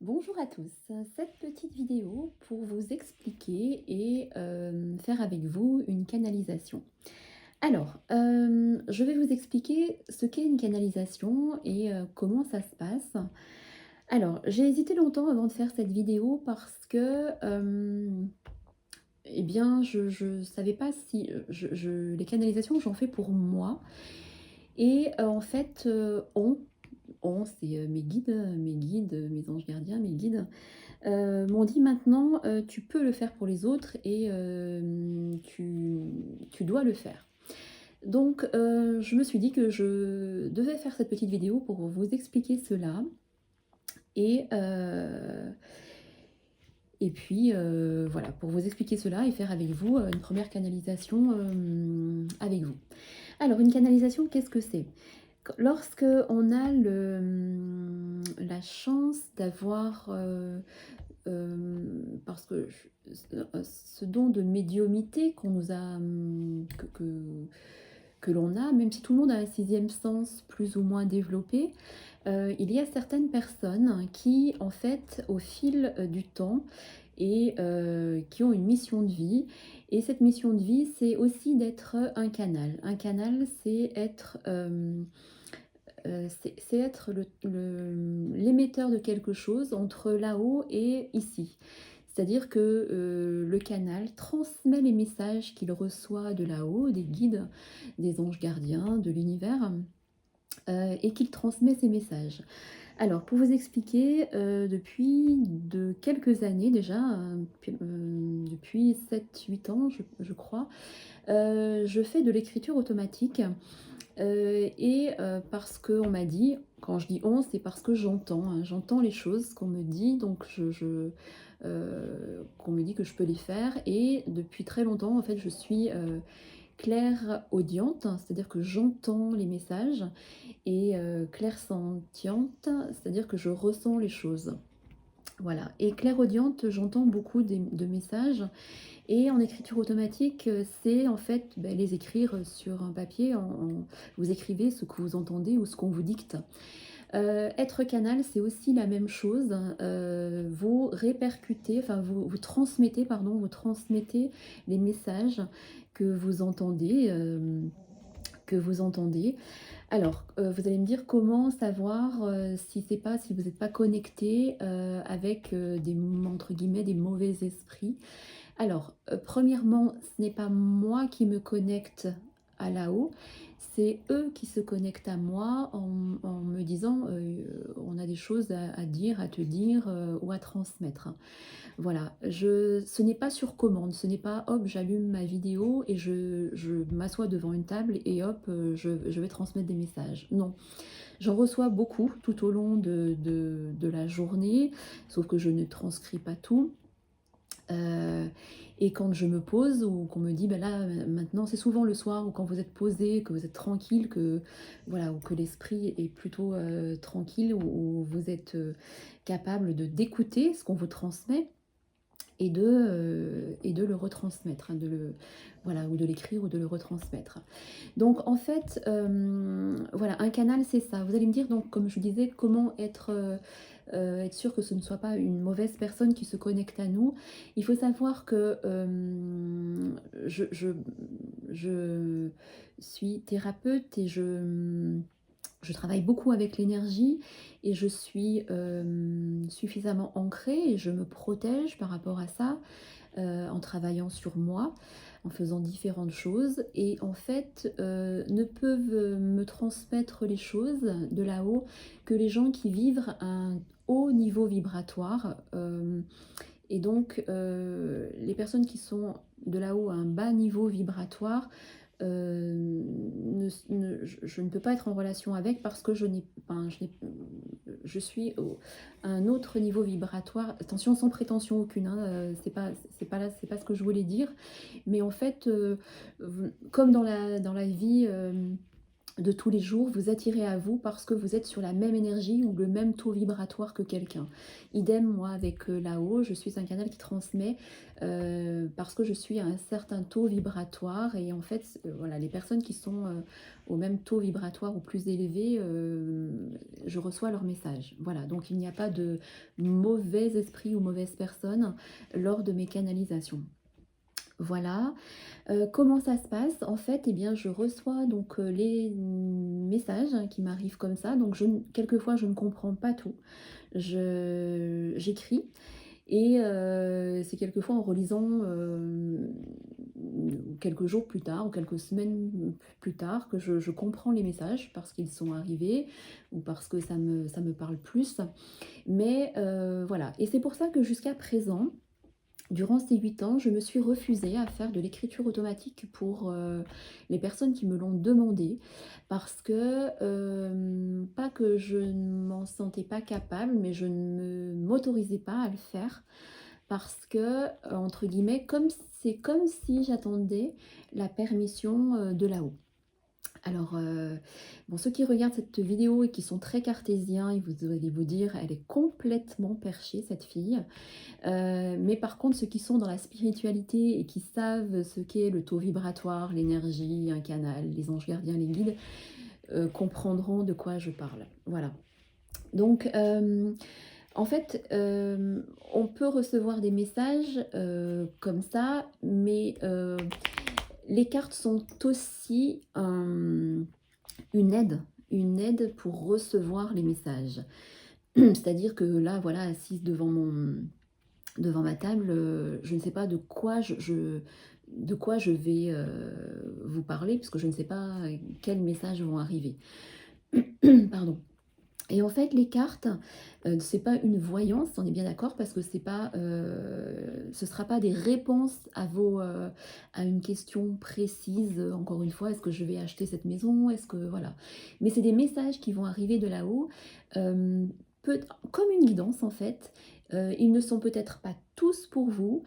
Bonjour à tous, cette petite vidéo pour vous expliquer et faire avec vous une canalisation. Alors, je vais vous expliquer ce qu'est une canalisation et comment ça se passe. Alors, j'ai hésité longtemps avant de faire cette vidéo parce que, eh bien, je ne savais pas si les canalisations, j'en fais pour moi. Et en fait, c'est mes guides, mes anges gardiens, mes guides, m'ont dit: «Maintenant, tu peux le faire pour les autres et tu dois le faire». Donc je me suis dit que je devais faire cette petite vidéo pour vous expliquer cela et puis, voilà, pour vous expliquer cela et faire avec vous, une première canalisation, avec vous. Alors une canalisation, qu'est-ce que c'est? Lorsque on a la chance d'avoir, parce que ce don de médiumité qu'on nous a, que l'on a, même si tout le monde a un sixième sens plus ou moins développé, il y a certaines personnes qui, en fait, au fil, du temps et qui ont une mission de vie et cette mission de vie, c'est aussi d'être un canal. Un canal, c'est être, c'est être l'émetteur de quelque chose entre là-haut et ici. C'est-à-dire que, le canal transmet les messages qu'il reçoit de là-haut, des guides, des anges gardiens, de l'univers, et qu'il transmet ces messages. Alors pour vous expliquer, depuis de quelques années déjà, depuis 7-8 ans je crois, je fais de l'écriture automatique. Et parce qu'on m'a dit, quand je dis «on», c'est parce que j'entends, hein, j'entends les choses qu'on me dit, donc qu'on me dit que je peux les faire et depuis très longtemps, en fait, je suis, clairaudiente, c'est-à-dire que j'entends les messages et clairsentiente, c'est-à-dire que je ressens les choses. Voilà et clairaudiente, j'entends beaucoup de messages et en écriture automatique, c'est en fait, les écrire sur un papier vous écrivez ce que vous entendez ou ce qu'on vous dicte. Être canal, c'est aussi la même chose, vous répercutez, enfin vous transmettez, pardon, vous transmettez les messages que vous entendez, Alors, vous allez me dire comment savoir, si vous n'êtes pas connecté, avec, entre guillemets «des mauvais esprits». Alors, premièrement, ce n'est pas moi qui me connecte à là-haut, c'est eux qui se connectent à moi en me disant, «On a des choses à dire, à te dire, ou à transmettre». Voilà, ce n'est pas sur commande, ce n'est pas: «Hop, j'allume ma vidéo et je m'assois devant une table et hop, je vais transmettre des messages». Non, j'en reçois beaucoup tout au long de la journée, sauf que je ne transcris pas tout. Heu et quand je me pose ou qu'on me dit: «Bah, là, maintenant» c'est souvent le soir ou quand vous êtes posé, que vous êtes tranquille, que voilà, ou que l'esprit est plutôt, tranquille, où vous êtes, capable d'écouter ce qu'on vous transmet et de le retransmettre, hein, de le voilà, ou de l'écrire ou de le retransmettre. Donc en fait, voilà, un canal, c'est ça. Vous allez me dire donc, comme je vous disais, comment être sûr que ce ne soit pas une mauvaise personne qui se connecte à nous. Il faut savoir que, je suis thérapeute et je travaille beaucoup avec l'énergie et je suis, suffisamment ancrée et je me protège par rapport à ça, en travaillant sur moi, en faisant différentes choses et en fait, ne peuvent, me transmettre les choses de là-haut que les gens qui vivent un haut niveau vibratoire, et donc les personnes qui sont de là-haut à un bas niveau vibratoire, je ne peux pas être en relation avec parce que je suis à un autre niveau vibratoire. Attention, sans prétention aucune, hein, c'est pas ce que je voulais dire. Mais en fait, comme dans la vie, de tous les jours, vous attirez à vous parce que vous êtes sur la même énergie ou le même taux vibratoire que quelqu'un. Idem, moi, avec là-haut, je suis un canal qui transmet parce que je suis à un certain taux vibratoire et en fait, voilà, les personnes qui sont au même taux vibratoire ou plus élevé, je reçois leur message. Voilà, donc il n'y a pas de mauvais esprit ou mauvaise personne lors de mes canalisations. Voilà. Comment ça se passe? En fait, eh bien, je reçois donc, les messages qui m'arrivent comme ça, donc quelquefois, je ne comprends pas tout. J'écris et c'est quelquefois en relisant, quelques jours plus tard ou quelques semaines plus tard que je comprends les messages parce qu'ils sont arrivés ou parce que ça me parle plus. Mais voilà et c'est pour ça que jusqu'à présent, durant ces 8 ans, je me suis refusée à faire de l'écriture automatique pour, les personnes qui me l'ont demandé parce que, pas que je ne m'en sentais pas capable, mais je ne m'autorisais pas à le faire parce que, entre guillemets, c'est comme si j'attendais la permission, de là-haut. Alors, bon, ceux qui regardent cette vidéo et qui sont très cartésiens, ils allez vous dire: «Elle est complètement perchée cette fille». Mais par contre, ceux qui sont dans la spiritualité et qui savent ce qu'est le taux vibratoire, l'énergie, un canal, les anges gardiens, les guides, comprendront de quoi je parle. Voilà. Donc, en fait, on peut recevoir des messages, comme ça, mais, les cartes sont aussi une aide pour recevoir les messages. C'est-à-dire que là, voilà, assise devant ma table, je ne sais pas de quoi je vais, vous parler puisque je ne sais pas, quels messages vont arriver. Pardon. Et en fait, les cartes, c'est pas une voyance, on est bien d'accord, parce que c'est pas, ce sera pas des réponses à une question précise, encore une fois: «Est-ce que je vais acheter cette maison? Est-ce que» voilà. Mais c'est des messages qui vont arriver de là-haut, hem, peut comme une guidance en fait. Ils ne sont peut-être pas tous pour vous,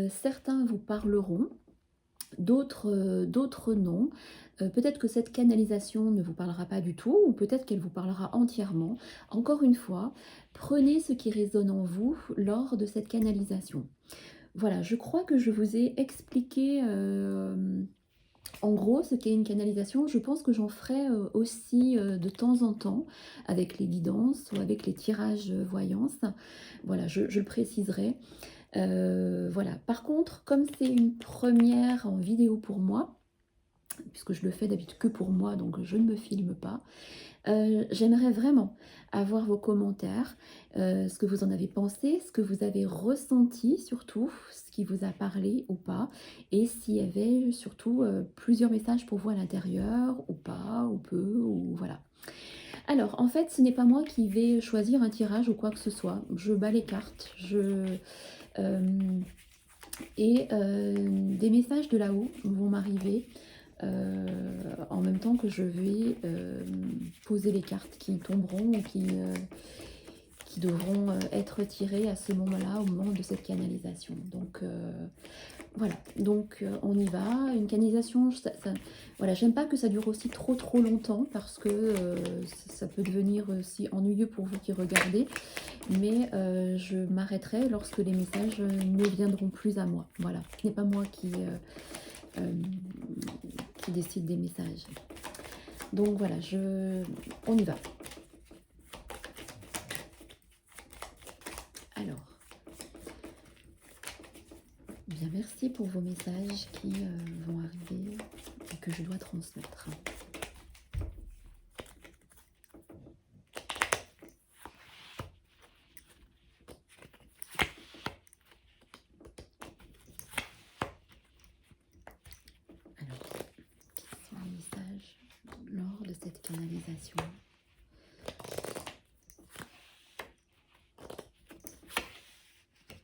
certains vous parleront, d'autres non. Peut-être que cette canalisation ne vous parlera pas du tout ou peut-être qu'elle vous parlera entièrement. Encore une fois, prenez ce qui résonne en vous lors de cette canalisation. Voilà, je crois que je vous ai expliqué, en gros ce qu'est une canalisation. Je pense que j'en ferai, aussi, de temps en temps avec les guidances ou avec les tirages, voyance. Voilà, je le préciserai. Voilà. Par contre, comme c'est une première en vidéo pour moi, puisque je le fais d'habitude que pour moi, donc je ne me filme pas, j'aimerais vraiment avoir vos commentaires, ce que vous en avez pensé, ce que vous avez ressenti surtout, ce qui vous a parlé ou pas et s'il y avait surtout, plusieurs messages pour vous à l'intérieur ou pas ou peu ou voilà. Alors en fait, ce n'est pas moi qui vais choisir un tirage ou quoi que ce soit. Je bats les cartes, hem et des messages de là-haut vont m'arriver, en même temps que je vais, poser les cartes qui tomberont ou qui devront, être tirées à ce moment-là, au moment de cette canalisation. Donc, voilà, donc on y va. Une canalisation, voilà, j'aime pas que ça dure aussi trop longtemps parce que, ça peut devenir aussi ennuyeux pour vous qui regardez. Mais je m'arrêterai lorsque les messages, ne viendront plus à moi. Voilà, ce n'est pas moi hem, qui décide des messages. Donc voilà, on y va. Alors, bien merci pour vos messages qui, vont arriver et que je dois transmettre. Alors, quels sont les messages lors de cette canalisation?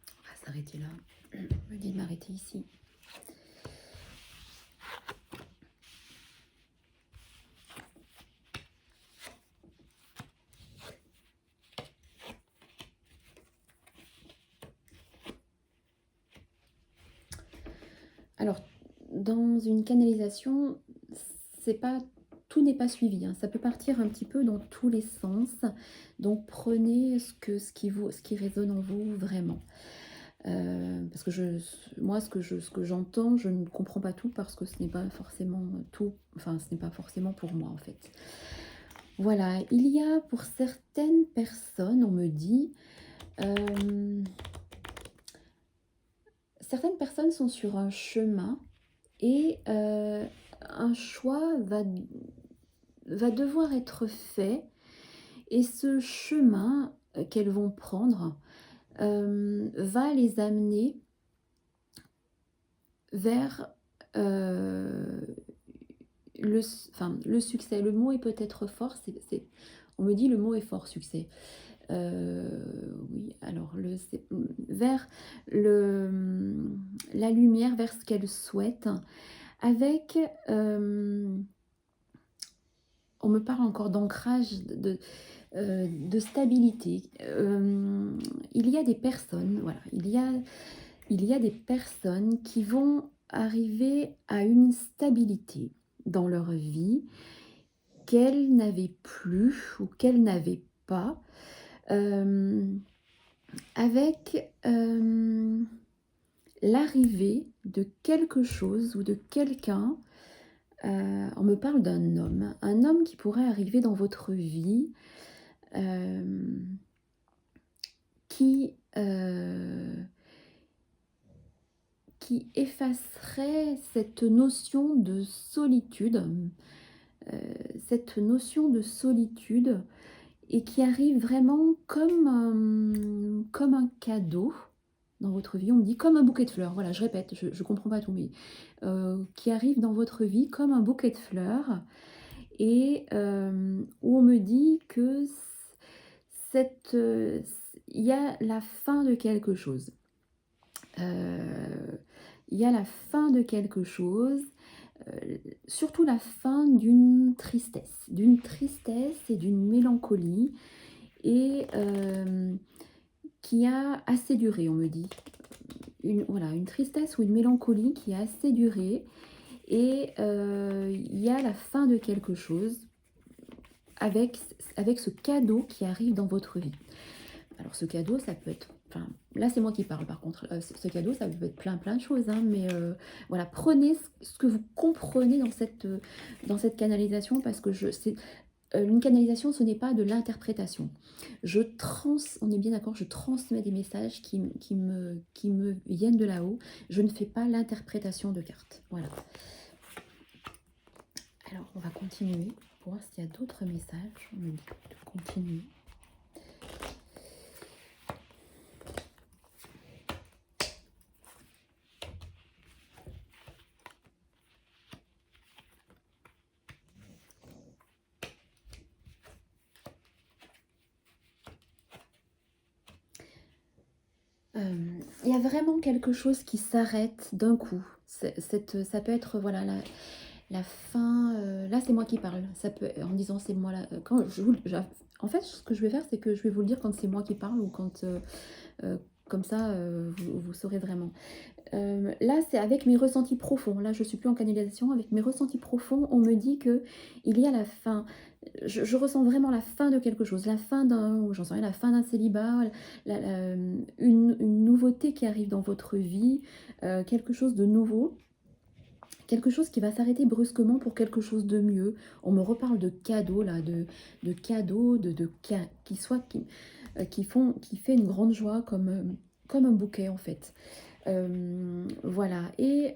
On va s'arrêter là. Je me dis de m'arrêter ici. Alors, dans une canalisation, c'est pas tout n'est pas suivi, hein, ça peut partir un petit peu dans tous les sens. Donc prenez ce qui résonne en vous vraiment. Parce que moi ce que j'entends, je ne comprends pas tout parce que ce n'est pas forcément tout, enfin ce n'est pas forcément pour moi en fait. Voilà, il y a pour certaines personnes, on me dit, hem, certaines personnes sont sur un chemin et un choix va devoir être fait et ce chemin, qu'elles vont prendre, va les amener vers, heu, le succès. Le mot est peut-être fort, on me dit le mot est fort, succès. Oui, alors vers la lumière, vers ce qu'elles souhaitent avec, on me parle encore d'ancrage, de stabilité. Il y a des personnes, voilà, il y a des personnes qui vont arriver à une stabilité dans leur vie qu'elles n'avaient plus ou qu'elles n'avaient pas, hem, avec, l'arrivée de quelque chose ou de quelqu'un. On me parle d'un homme, un homme qui pourrait arriver dans votre vie, hem, qui, qui effacerait heu, cette notion de solitude et qui arrive vraiment comme un cadeau dans votre vie. On me dit comme un bouquet de fleurs, voilà, je répète, je comprends pas tout, mais qui arrive dans votre vie comme un bouquet de fleurs et où on me dit que il y a la fin de quelque chose. Il y a la fin de quelque chose, surtout la fin d'une tristesse et d'une mélancolie et qui a assez duré, on me dit. Voilà, une tristesse ou une mélancolie qui a assez duré et il y a la fin de quelque chose avec ce cadeau qui arrive dans votre vie. Alors ce cadeau, ça peut être, enfin, là c'est moi qui parle par contre, ce cadeau ça peut être plein de choses, hein, mais voilà, prenez ce que vous comprenez dans cette canalisation parce que une canalisation ce n'est pas de l'interprétation. On est bien d'accord, je transmets des messages qui me viennent de là-haut, je ne fais pas l'interprétation de cartes, voilà. Alors on va continuer pour voir s'il y a d'autres messages, on me dit de continuer. Il y a vraiment quelque chose qui s'arrête d'un coup. Ça peut être, voilà, la fin, là, c'est moi qui parle. Ça peut en disant: «C'est moi là», quand je vous j'a en fait, ce que je vais faire, c'est que je vais vous le dire quand c'est moi qui parle ou quand, comme ça, vous saurez vraiment. Là, c'est avec mes ressentis profonds. Là, je suis plus en canalisation. Avec mes ressentis profonds, on me dit que il y a la fin. Je ressens vraiment la fin de quelque chose, la fin d'un, j'en sais rien, la fin d'un célibat, une nouveauté qui arrive dans votre vie, quelque chose de nouveau, quelque chose qui va s'arrêter brusquement pour quelque chose de mieux. On me reparle de cadeaux là, de cadeaux, qui fait une grande joie comme un bouquet en fait. Voilà et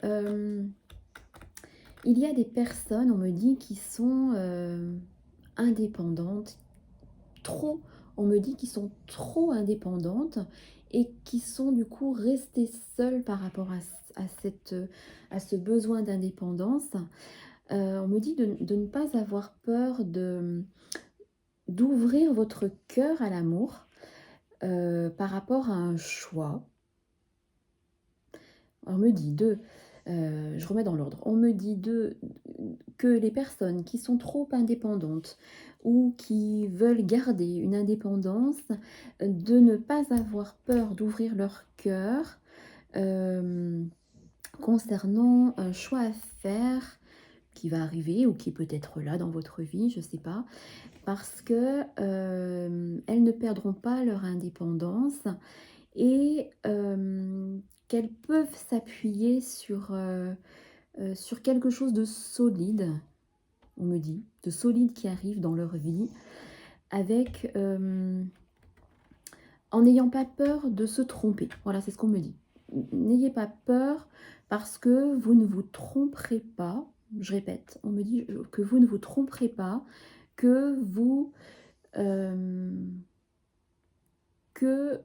il y a des personnes, on me dit, qui sont, indépendantes, trop on me dit qu'ils sont trop indépendantes et qui sont du coup restées seules par rapport à ce besoin d'indépendance. On me dit de ne pas avoir peur d'ouvrir votre cœur à l'amour, par rapport à un choix. On me dit je remets dans l'ordre. On me dit que les personnes qui sont trop indépendantes ou qui veulent garder une indépendance, de ne pas avoir peur d'ouvrir leur cœur, concernant un choix à faire, qui va arriver ou qui est peut-être là dans votre vie, je ne sais pas, parce que elles ne perdront pas leur indépendance et qu'elles peuvent s'appuyer sur quelque chose de solide, on me dit, de solide qui arrive dans leur vie, avec en n'ayant pas peur de se tromper. Voilà, c'est ce qu'on me dit. N'ayez pas peur parce que vous ne vous tromperez pas. Je répète, on me dit que vous ne vous tromperez pas, que vous que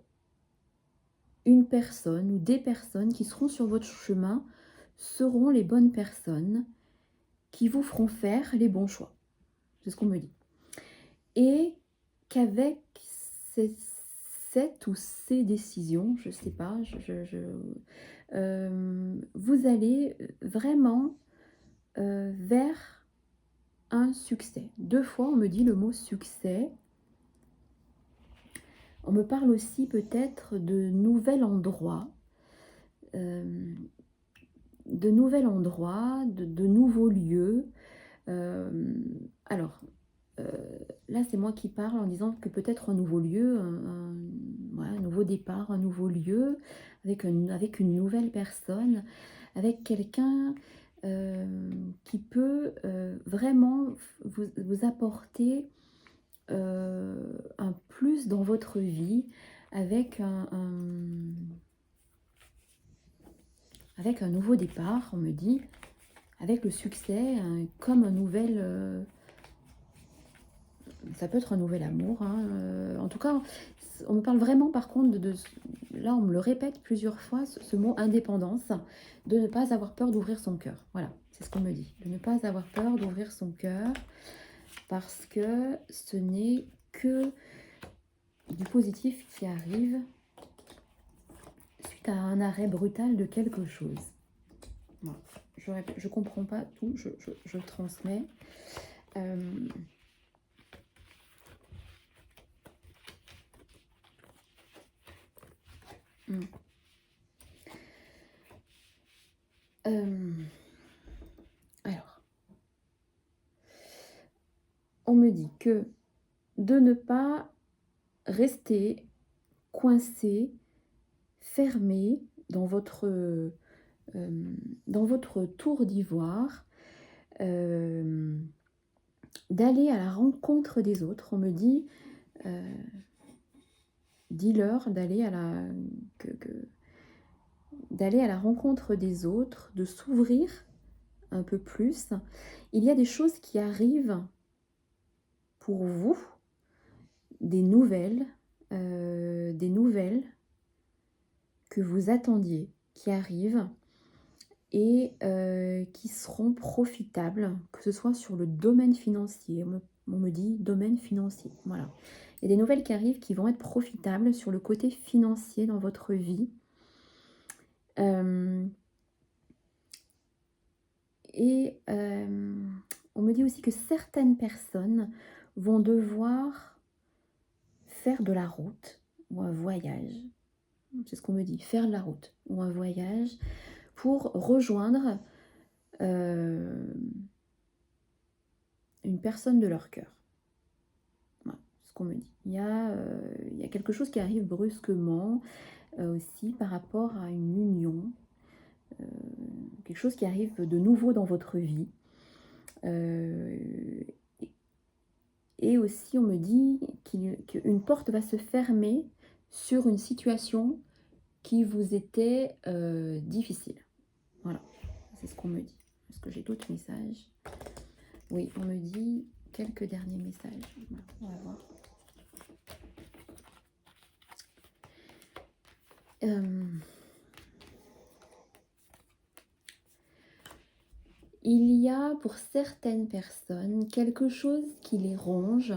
une personne ou des personnes qui seront sur votre chemin seront les bonnes personnes qui vous feront faire les bons choix. C'est ce qu'on me dit. Et qu'avec ces, cette ou ces décisions, je ne sais pas, vous allez vraiment vers un succès. 2 fois, on me dit le mot succès. On me parle aussi peut-être de nouvel endroit, de nouveaux lieux. Alors, là, c'est moi qui parle en disant que peut-être un nouveau lieu, ouais, un nouveau départ, un nouveau lieu, avec une nouvelle personne, avec quelqu'un qui peut vraiment vous apporter un plus dans votre vie, avec avec un nouveau départ, on me dit, avec le succès, comme un nouvel... ça peut être un nouvel amour, hein, en tout cas, on me parle vraiment par contre là on me le répète plusieurs fois, ce mot indépendance, de ne pas avoir peur d'ouvrir son cœur. Voilà, c'est ce qu'on me dit, de ne pas avoir peur d'ouvrir son cœur, parce que ce n'est que du positif qui arrive suite à un arrêt brutal de quelque chose. Voilà. Je comprends pas tout, je transmets. Alors, on me dit que de ne pas rester coincé, fermé dans votre tour d'ivoire, d'aller à la rencontre des autres. On me dit, dis-leur d'aller d'aller à la rencontre des autres, de s'ouvrir un peu plus. Il y a des choses qui arrivent pour vous, des nouvelles que vous attendiez, qui arrivent et qui seront profitables, que ce soit sur le domaine financier. On me dit domaine financier, voilà. Il y a des nouvelles qui arrivent qui vont être profitables sur le côté financier dans votre vie. On me dit aussi que certaines personnes vont devoir faire de la route ou un voyage. C'est ce qu'on me dit, faire de la route ou un voyage pour rejoindre une personne de leur cœur. Voilà, c'est ce qu'on me dit. Il y a quelque chose qui arrive brusquement aussi par rapport à une union, quelque chose qui arrive de nouveau dans votre vie. Et aussi, on me dit qu'une porte va se fermer sur une situation qui vous était difficile. Voilà, c'est ce qu'on me dit. Est-ce que j'ai d'autres messages? Oui, on me dit quelques derniers messages. On va voir. Il y a pour certaines personnes quelque chose qui les ronge,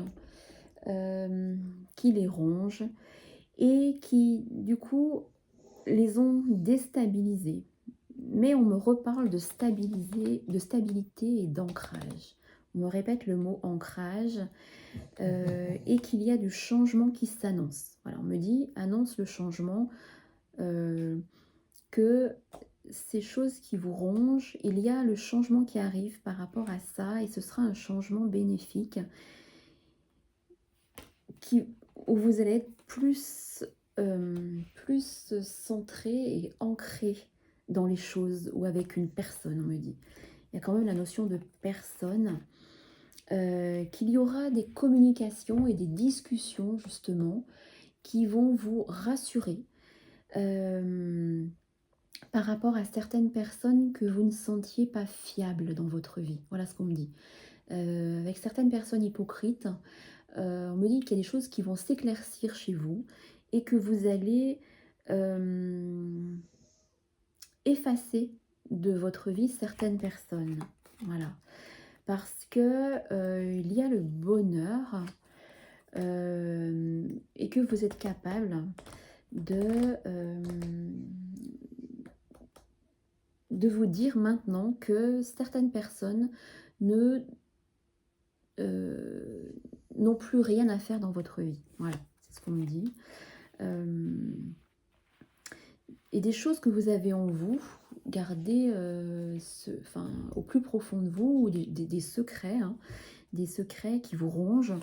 et qui du coup les ont déstabilisés. Mais on me reparle de stabilité et d'ancrage. On me répète le mot ancrage et qu'il y a du changement qui s'annonce. Voilà, on me dit annonce le changement, que ces choses qui vous rongent, il y a le changement qui arrive par rapport à ça et ce sera un changement bénéfique qui où vous allez être plus centré et ancré dans les choses ou avec une personne, on me dit. Il y a quand même la notion de personne, qu'il y aura des communications et des discussions justement qui vont vous rassurer, hem, par rapport à certaines personnes que vous ne sentiez pas fiables dans votre vie. Voilà ce qu'on me dit. Avec certaines personnes hypocrites, on me dit qu'il y a des choses qui vont s'éclaircir chez vous et que vous allez, hem, effacer de votre vie certaines personnes. Voilà. Parce que, il y a le bonheur, et que vous êtes capable de, de vous dire maintenant que certaines personnes ne, heu, n'ont plus rien à faire dans votre vie. Voilà, c'est ce qu'on me dit. Hem Et des choses que vous avez en vous, gardez, enfin, au plus profond de vous, ou des secrets, hein, des secrets qui vous rongent,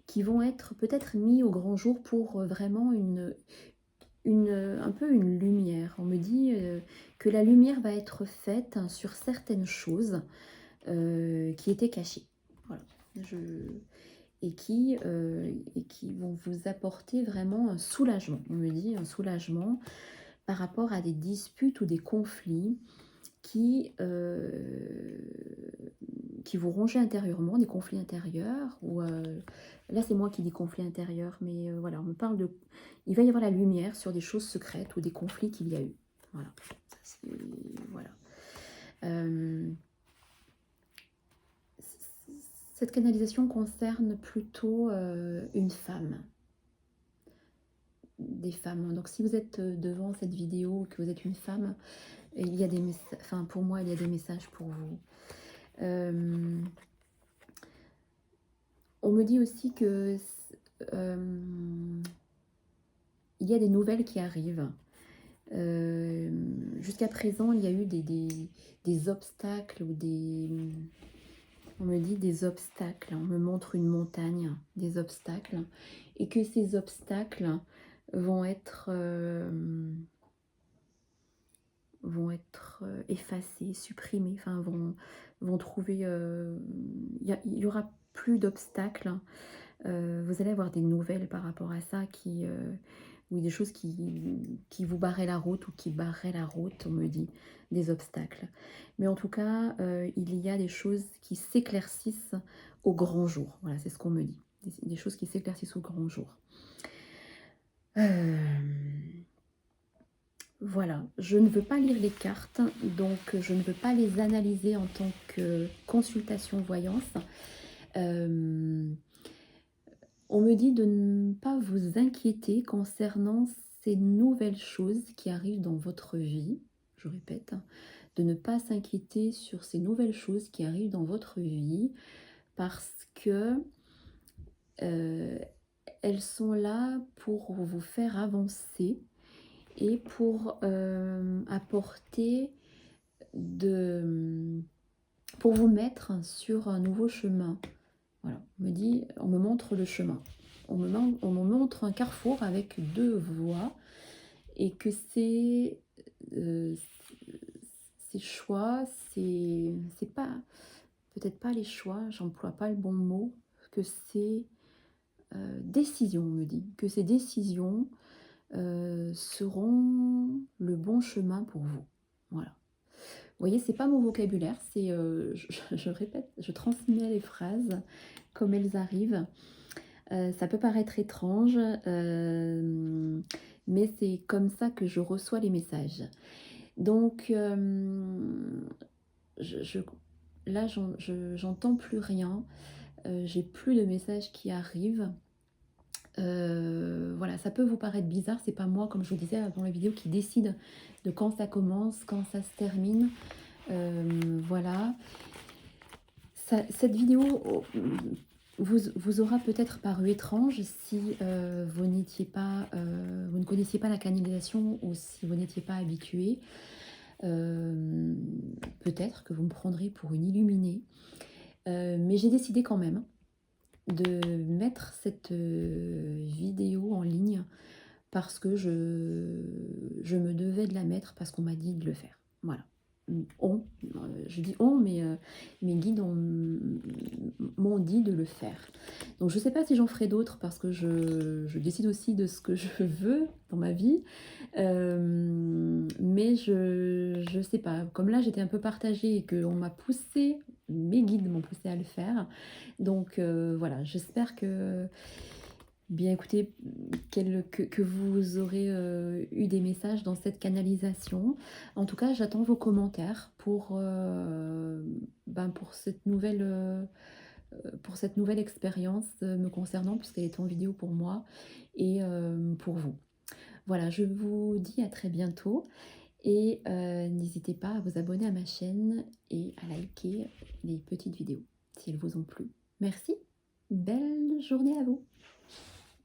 qui vont être peut-être mis au grand jour pour, vraiment un peu une lumière. On me dit, que la lumière va être faite sur certaines choses, qui étaient cachées. Voilà. Je et qui vont vous apporter vraiment un soulagement. On me dit un soulagement par rapport à des disputes ou des conflits qui, qui vous rongeaient intérieurement, des conflits intérieurs ou, là c'est moi qui dis conflits intérieurs, mais, voilà, on me parle de il va y avoir la lumière sur des choses secrètes ou des conflits qu'il y a eu. Voilà, ça c'est voilà. Hem, Cette canalisation concerne plutôt, une femme, des femmes. Donc si vous êtes, devant cette vidéo, que vous êtes une femme, il y a des messages, enfin pour moi, il y a des messages pour vous. Hem, on me dit aussi que il y a des nouvelles qui arrivent. Jusqu'à présent, il y a eu des obstacles ou on me dit des obstacles, on me montre une montagne, des obstacles, et que ces obstacles vont être, effacés, supprimés, enfin vont trouver, il y aura plus d'obstacles. Vous allez avoir des nouvelles par rapport à ça ou des choses qui vous barraient la route ou qui barraient la route, on me dit, des obstacles. Mais en tout cas, il y a des choses qui s'éclaircissent au grand jour. Voilà, c'est ce qu'on me dit. Des choses qui s'éclaircissent au grand jour. Hem, voilà, je ne veux pas lire les cartes, donc je ne veux pas les analyser en tant que consultation voyance. Hem On me dit de ne pas vous inquiéter concernant ces nouvelles choses qui arrivent dans votre vie. Je répète, hein, de ne pas s'inquiéter sur ces nouvelles choses qui arrivent dans votre vie parce que euh, elles sont là pour vous faire avancer et pour apporter de, pour vous mettre sur un nouveau chemin. Voilà, on me montre le chemin. On me montre un carrefour avec deux voies et que euh, ces choix, c'est pas, peut-être pas les choix, j'emploie pas le bon mot, que c'est décisions, on me dit, que ces décisions seront le bon chemin pour vous. Voilà. Vous voyez, c'est pas mon vocabulaire, c'est, je répète, je transmets les phrases comme elles arrivent. Ça peut paraître étrange, mais c'est comme ça que je reçois les messages. Donc, je là, j'entends plus rien, j'ai plus de messages qui arrivent. Voilà, ça peut vous paraître bizarre, c'est pas moi, comme je vous disais avant la vidéo, qui décide de quand ça commence, quand ça se termine. Voilà. Cette vidéo vous aura peut-être paru étrange si vous n'étiez pas, vous ne connaissiez pas la canalisation ou si vous n'étiez pas habitué. Hem, Peut-être que vous me prendrez pour une illuminée, mais j'ai décidé quand même de mettre cette, vidéo en ligne parce que je me devais de la mettre parce qu'on m'a dit de le faire. Voilà. Je dis «on», mais mes guides m'ont dit de le faire. Donc je ne sais pas si j'en ferai d'autres parce que je décide aussi de ce que je veux dans ma vie. Mais je sais pas, comme là j'étais un peu partagée et qu'on m'a poussé, mes guides m'ont poussé à le faire. Donc voilà, j'espère que bien écoutez, que vous aurez, eu des messages dans cette canalisation. En tout cas, j'attends vos commentaires pour cette nouvelle expérience, me concernant puisqu'elle est en vidéo pour moi et pour vous. Voilà, je vous dis à très bientôt et n'hésitez pas à vous abonner à ma chaîne et à liker les petites vidéos si elles vous ont plu. Merci, belle journée à vous.